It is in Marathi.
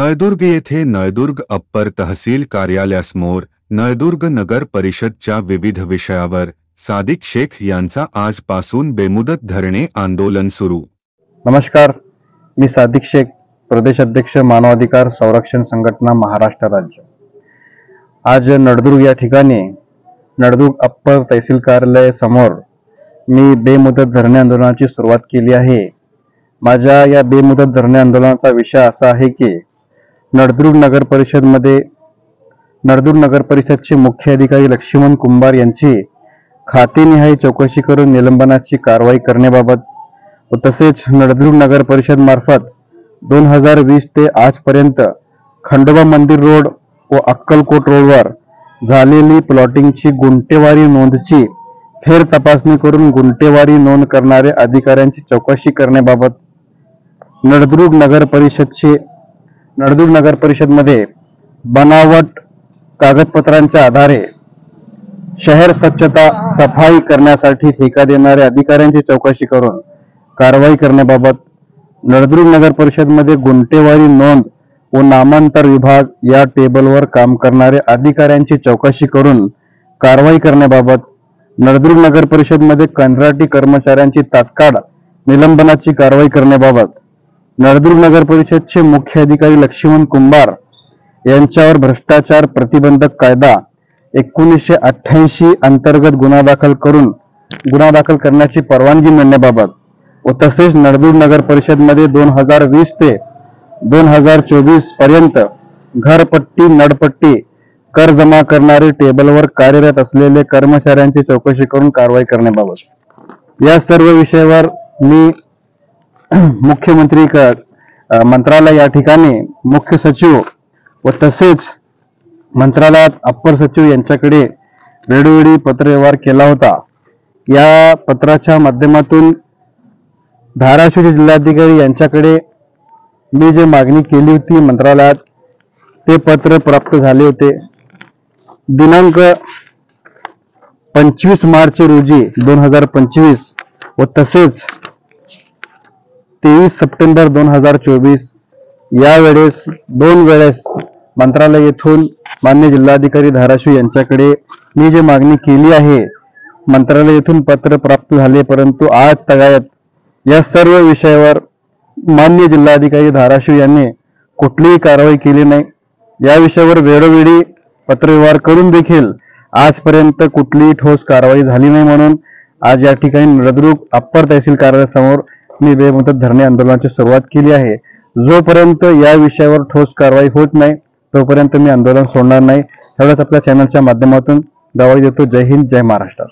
नळदुर्ग येथे नळदुर्ग अप्पर तहसील कार्यालयासमोर नळदुर्ग नगर परिषदच्या विविध विषयावर सादिक शेख यांचा आजपासून बेमुदत धरणे आंदोलन सुरू। नमस्कार, मी सादिक शेख, प्रदेश अध्यक्ष मानवाधिकार संरक्षण संघटना महाराष्ट्र राज्य। आज नळदुर्ग या ठिकाणी नळदुर्ग अप्पर तहसील कार्यालय समोर मी बेमुदत धरणे आंदोलनाची सुरुवात केली आहे। माझ्या या बेमुदत धरणे आंदोलनाचा विषय असा आहे की नळदुर्ग नगर परिषदचे मुख्य अधिकारी लक्ष्मण कुंभार यांची खातेनिहाय चौकशी करून निलंबनाची कारवाई करण्याबाबत व तसेच नळदुर्ग नगर परिषद मार्फत 2020 ते आजपर्यंत खंडोबा मंदिर रोड व अक्कलकोट रोडवर झालेली प्लॉटिंगची गुंठेवारी नोंदची फेर तपासणी करून गुंठेवारी नोंद करणाऱ्या अधिकाऱ्यांची चौकशी करण्याबाबत नळदुर्ग नगर परिषदमध्ये बनावट कागदपत्रांच्या आधारे शहर स्वच्छता सफाई करण्यासाठी ठेका देणाऱ्या अधिकाऱ्यांची चौकशी करून कारवाई करण्याबाबत नळदुर्ग नगर परिषदमध्ये गुंठेवारी नोंद व नामांतर विभाग या टेबलवर काम करणाऱ्या अधिकाऱ्यांची चौकशी करून कारवाई करण्याबाबत नळदुर्ग नगर परिषदमध्ये कंत्राटी कर्मचाऱ्यांची तात्काळ निलंबनाची कारवाई करण्याबाबत नळदुर्ग नगर परिषदचे मुख्य अधिकारी लक्ष्मण कुंभार यांच्यावर भ्रष्टाचार प्रतिबंधक कायदा 1988 अंतर्गत गुन्हा दाखल करण्याची परवानगी मिळण्याबाबत व तसेच नळदुर्ग नगर परिषदमध्ये 2020 ते 2024 पर्यंत घरपट्टी नळपट्टी कर जमा करणारे टेबलवर कार्यरत असलेले कर्मचाऱ्यांची चौकशी करून कारवाई करण्याबाबत या सर्व विषयावर मी मुख्यमंत्री मंत्रालय या ठिकाणी मुख्य सचिव व तसेच मंत्रालयात अप्पर सचिव यांच्याकडे वेळोवेळी पत्रव्यवहार केला होता। या पत्राच्या माध्यमातून धाराशिवचे जिल्हाधिकारी यांच्याकडे मी जे मागणी केली होती मंत्रालयात ते पत्र प्राप्त झाले होते। दिनांक 25 मार्च रोजी 2025 व तसेच 23 सप्टेंबर 2024 यावेळेस 2 वेळेस मंत्रालय येथून मान्य जिल्हाधिकारी धाराशिव यांच्याकडे मी जे मागणी केली आहे मंत्रालय येथून पत्र प्राप्त झाले, परंतु आज तगायत या सर्व विषयावर मान्य जिल्हाधिकारी धाराशिव यांनी कुठलीही कारवाई केली नाही। या विषयावर वेळोवेळी पत्रव्यवहार करून देखील आजपर्यंत कुठलीही ठोस कारवाई झाली नाही। म्हणून आज या ठिकाणी नळदुर्ग अप्पर तहसील कार्यालयासमोर मी बेमुदत धरणे आंदोलनाची सुरुवात केली आहे। जोपर्यंत या विषयावर ठोस कारवाई होत नाही तोपर्यंत मी आंदोलन सोडणार नाही। एवढंच आपल्या चॅनलच्या माध्यमातून ग्वाही देतो। जय हिंद, जय महाराष्ट्र।